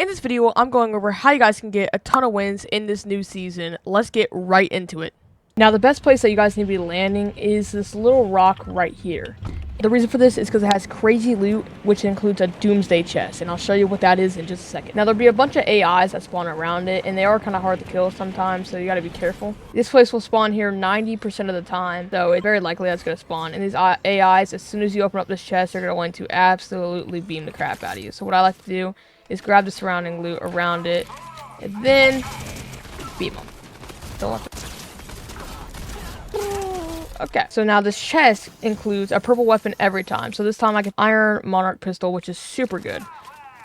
In this video, I'm going over how you guys can get a ton of wins in this new season. Let's get right into it. Now, the best place that you guys need to be landing is this little rock right here. The reason for this is because it has crazy loot, which includes a doomsday chest, and I'll show you what that is in just a second. Now, there'll be a bunch of AIs that spawn around it, and they are kind of hard to kill sometimes, so you gotta be careful. This place will spawn here 90% of the time, so it's very likely that's gonna spawn. And these AIs, as soon as you open up this chest, they're going to absolutely beam the crap out of you. So what I like to do is grab the surrounding loot around it, and then beam them. Don't let them. Okay, so now this chest includes a purple weapon every time. So this time I get Iron Monarch pistol, which is super good.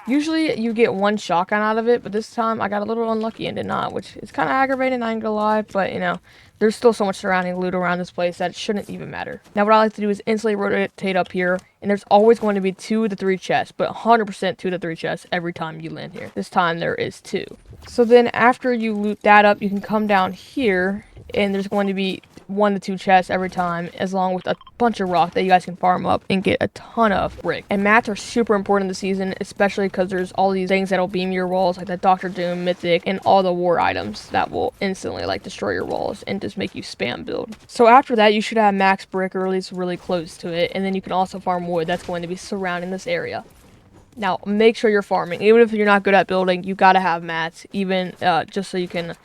Usually you get one shotgun out of it, but this time I got a little unlucky and did not, which is kind of aggravating, I ain't gonna lie, but you know, there's still so much surrounding loot around this place that it shouldn't even matter. Now what I like to do is instantly rotate up here, and there's always going to be 2 to 3 chests, but 100% 2 to 3 chests every time you land here. This time there is 2. So then after you loot that up, you can come down here, and there's going to be 1 to 2 chests every time, as long with a bunch of rock that you guys can farm up and get a ton of brick. And mats are super important this season, especially because there's all these things that'll beam your walls, like the Dr. Doom, Mythic, and all the war items that will instantly like destroy your walls and just make you spam build. So after that, you should have max brick, or at least really close to it, and then you can also farm wood that's going to be surrounding this area. Now, make sure you're farming. Even if you're not good at building, you gotta have mats, even just so you can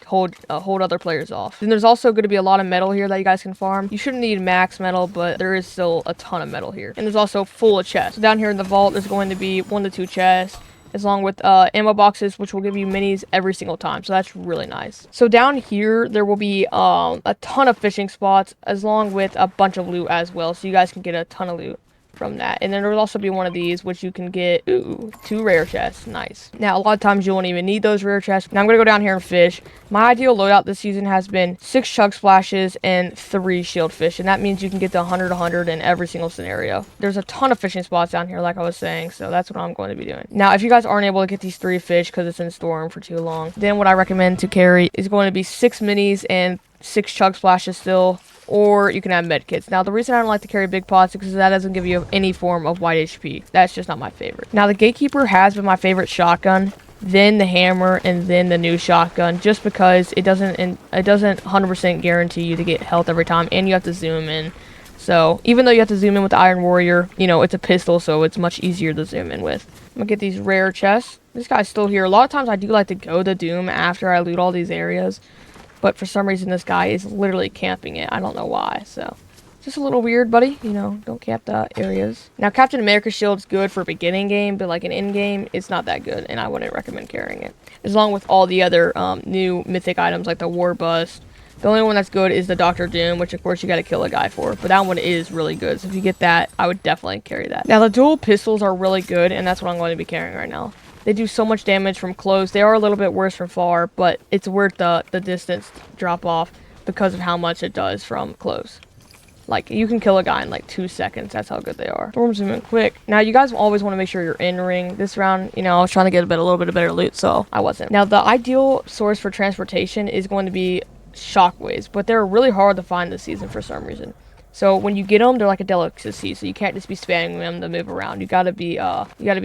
hold other players off. Then there's also going to be a lot of metal here that you guys can farm. You shouldn't need max metal, but there is still a ton of metal here. And there's also full of chests. So down here in the vault, there's going to be 1 to 2 chests, along with ammo boxes, which will give you minis every single time. So that's really nice. So down here, there will be a ton of fishing spots, along with a bunch of loot as well. So you guys can get a ton of loot from that. And then there will also be one of these, which you can get 2 rare chests. Nice. Now a lot of times you won't even need those rare chests. Now I'm gonna go down here and fish. My ideal loadout this season has been 6 chug splashes and 3 shield fish, and that means you can get the 100 in every single scenario. There's a ton of fishing spots down here, like I was saying, so that's what I'm going to be doing. Now if you guys aren't able to get these 3 fish because it's in storm for too long, then what I recommend to carry is going to be 6 minis and 6 chug splashes still, or you can have med kits. Now the reason I don't like to carry big pots is because that doesn't give you any form of white HP. That's just not my favorite. Now the Gatekeeper has been my favorite shotgun, then the hammer, and then the new shotgun, just because it doesn't 100% guarantee you to get health every time, and you have to zoom in. So even though you have to zoom in with the Iron Warrior, you know, it's a pistol, so it's much easier to zoom in with. I'm gonna get these rare chests. This guy's still here. A lot of times I do like to go to Doom after I loot all these areas, but for some reason this guy is literally camping it. I don't know why, so just a little weird, buddy. You know, don't camp the areas. Now Captain America's shield's good for beginning game, but like an end game, it's not that good, and I wouldn't recommend carrying it. Along with all the other new mythic items like the War Bust. The only one that's good is the Dr. Doom, which of course you gotta kill a guy for, but that one is really good. So if you get that, I would definitely carry that. Now the dual pistols are really good, and that's what I'm going to be carrying right now. They do so much damage from close. They are a little bit worse from far, but it's worth the distance drop off because of how much it does from close. Like, you can kill a guy in like 2 seconds. That's how good they are. Storm zooming quick. Now, you guys always want to make sure you're in ring. This round, you know, I was trying to get a little bit of better loot, so I wasn't. Now, the ideal source for transportation is going to be shockwaves, but they're really hard to find this season for some reason. So when you get them, they're like a delicacy, so you can't just be spamming them to move around. You gotta be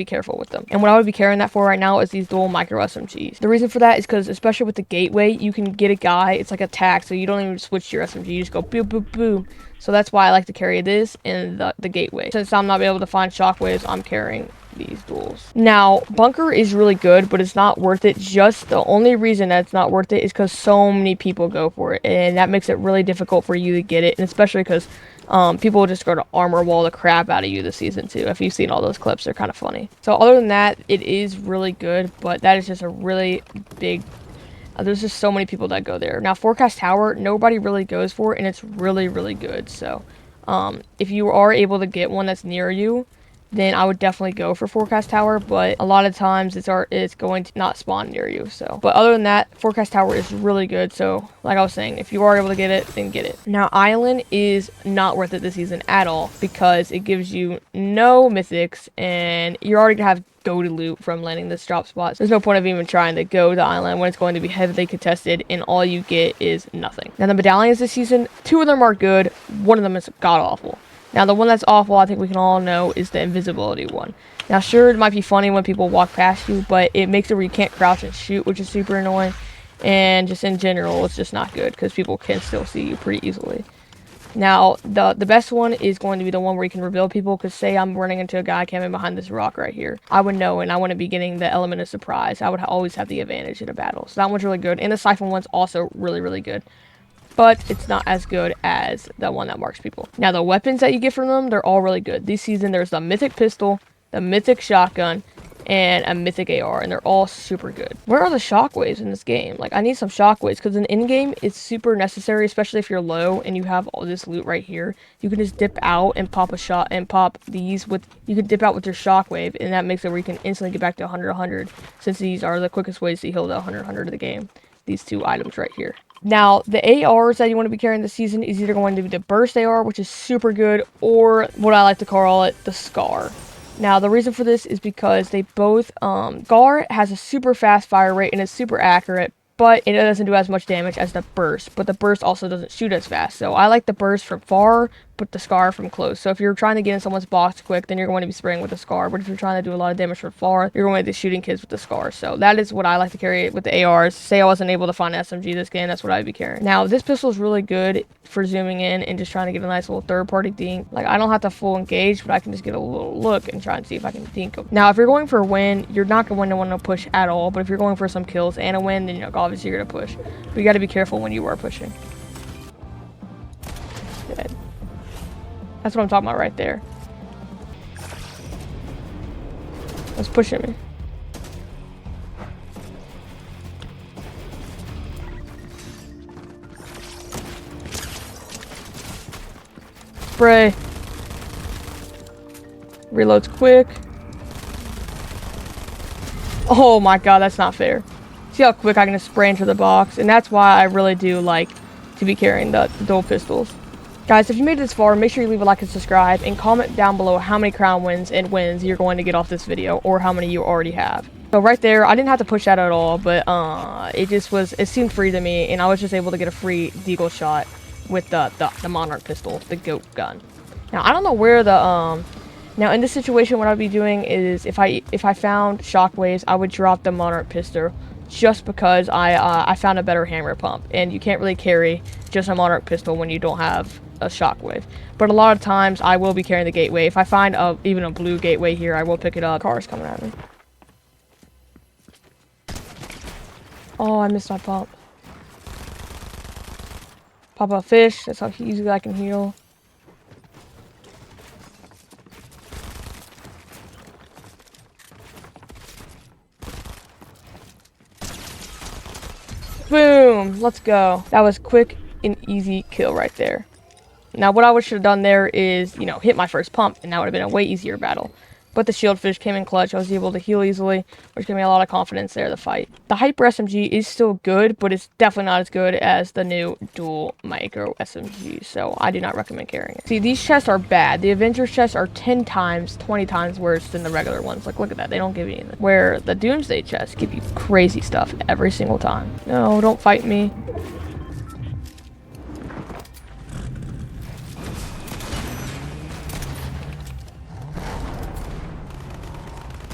careful with them. And what I would be carrying that for right now is these dual micro SMGs. The reason for that is because, especially with the gateway, you can get a guy, it's like a tack, so you don't even switch to your SMG, you just go boom, boom, boom. So that's why I like to carry this and the gateway. Since I'm not able to find shockwaves, I'm carrying these duels. Now, bunker is really good, but it's not worth it. Just the only reason that it's not worth it is because so many people go for it, and that makes it really difficult for you to get it, and especially because people will just go to armor wall the crap out of you this season too. If you've seen all those clips, they're kind of funny. So other than that, it is really good, but that is just a really big there's just so many people that go there. Now Forecast Tower, nobody really goes for it, and it's really, really good. So if you are able to get one that's near you, then I would definitely go for Forecast Tower, but a lot of times it's going to not spawn near you. So, but other than that, Forecast Tower is really good. So, like I was saying, if you are able to get it, then get it. Now, Island is not worth it this season at all because it gives you no mythics, and you're already gonna have go to loot from landing this drop spot. There's no point of even trying to go to Island when it's going to be heavily contested, and all you get is nothing. Now, the medallions this season, 2 of them are good, 1 of them is god awful. Now, the one that's awful, I think we can all know, is the invisibility one. Now, sure, it might be funny when people walk past you, but it makes it where you can't crouch and shoot, which is super annoying. And just in general, it's just not good because people can still see you pretty easily. Now, the best one is going to be the one where you can reveal people, because say I'm running into a guy camping behind this rock right here. I would know, and I want to be getting the element of surprise. I would always have the advantage in a battle. So that one's really good. And the siphon one's also really, really good. But it's not as good as the one that marks people. Now, the weapons that you get from them, they're all really good. This season, there's the mythic pistol, the mythic shotgun, and a mythic AR, and they're all super good. Where are the shockwaves in this game? Like, I need some shockwaves, because in game, it's super necessary, especially if you're low and you have all this loot right here. You can just dip out and pop a shot, and pop these with, you can dip out with your shockwave, and that makes it where you can instantly get back to 100, since these are the quickest ways to heal the 100 of the game. These two items right here. Now, the ARs that you want to be carrying this season is either going to be the Burst AR, which is super good, or what I like to call it, the Scar. Now, the reason for this is because they both, Scar has a super fast fire rate and is super accurate, but it doesn't do as much damage as the Burst. But the Burst also doesn't shoot as fast. So I like the Burst from far, but the Scar from close. So if you're trying to get in someone's box quick, then you're going to be spraying with the Scar. But if you're trying to do a lot of damage from far, you're going to be shooting kids with the Scar. So that is what I like to carry with the ARs. Say I wasn't able to find an SMG this game, that's what I'd be carrying. Now, this pistol is really good for zooming in and just trying to get a nice little third-party dink. Like, I don't have to full engage, but I can just get a little look and try and see if I can dink them. Now, if you're going for a win, you're not going to want to push at all. But if you're going for some kills and a win, then, you know, obviously you're going to push. But you got to be careful when you are pushing. Dead. That's what I'm talking about right there. That's pushing me. Spray. Reloads quick. Oh my god, that's not fair. See how quick I can just spray into the box? And that's why I really do like to be carrying the dual pistols. Guys, if you made it this far, make sure you leave a like and subscribe, and comment down below how many crown wins and wins you're going to get off this video, or how many you already have. So right there, I didn't have to push that at all, but it seemed free to me, and I was just able to get a free deagle shot with the Monarch pistol, the GOAT gun. Now, I don't know where the, now in this situation, what I'd be doing is, if I found shockwaves, I would drop the Monarch pistol, just because I found a better hammer pump, and you can't really carry just a Monarch pistol when you don't have a shockwave. But a lot of times I will be carrying the gateway. If I find even a blue gateway here, I will pick it up. Cars coming at me. Oh, I missed my pump. Pop a fish. That's how easily I can heal. Boom! Let's go. That was quick and easy kill right there. Now, what I should have done there is, you know, hit my first pump, and that would have been a way easier battle. But the shield fish came in clutch. I was able to heal easily, which gave me a lot of confidence there to fight. The Hyper SMG is still good, but it's definitely not as good as the new dual micro SMG, so I do not recommend carrying it. See, these chests are bad. The Avengers chests are 10 times, 20 times worse than the regular ones. Like, look at that. They don't give you anything. Where the Doomsday chests give you crazy stuff every single time. No, don't fight me.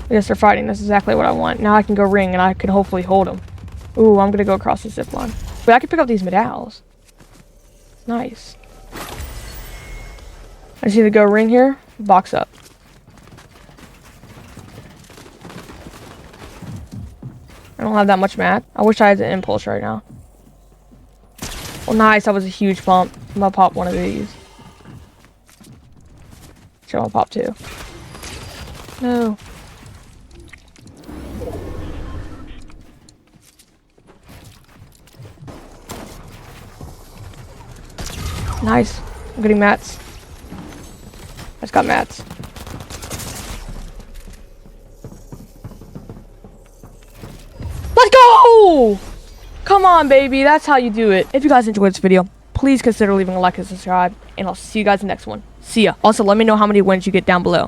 Yes, they're fighting. That's exactly what I want. Now I can go ring, and I can hopefully hold them. Ooh, I'm going to go across the zip line. But I can pick up these medallions. Nice. I just need to go ring here. Box up. I don't have that much mat. I wish I had the impulse right now. Well, nice. That was a huge pump. I'm going to pop one of these. Should I pop two? No. Nice. I'm getting mats. I just got mats. Let's go! Come on, baby. That's how you do it. If you guys enjoyed this video, please consider leaving a like and subscribe. And I'll see you guys in the next one. See ya. Also, let me know how many wins you get down below.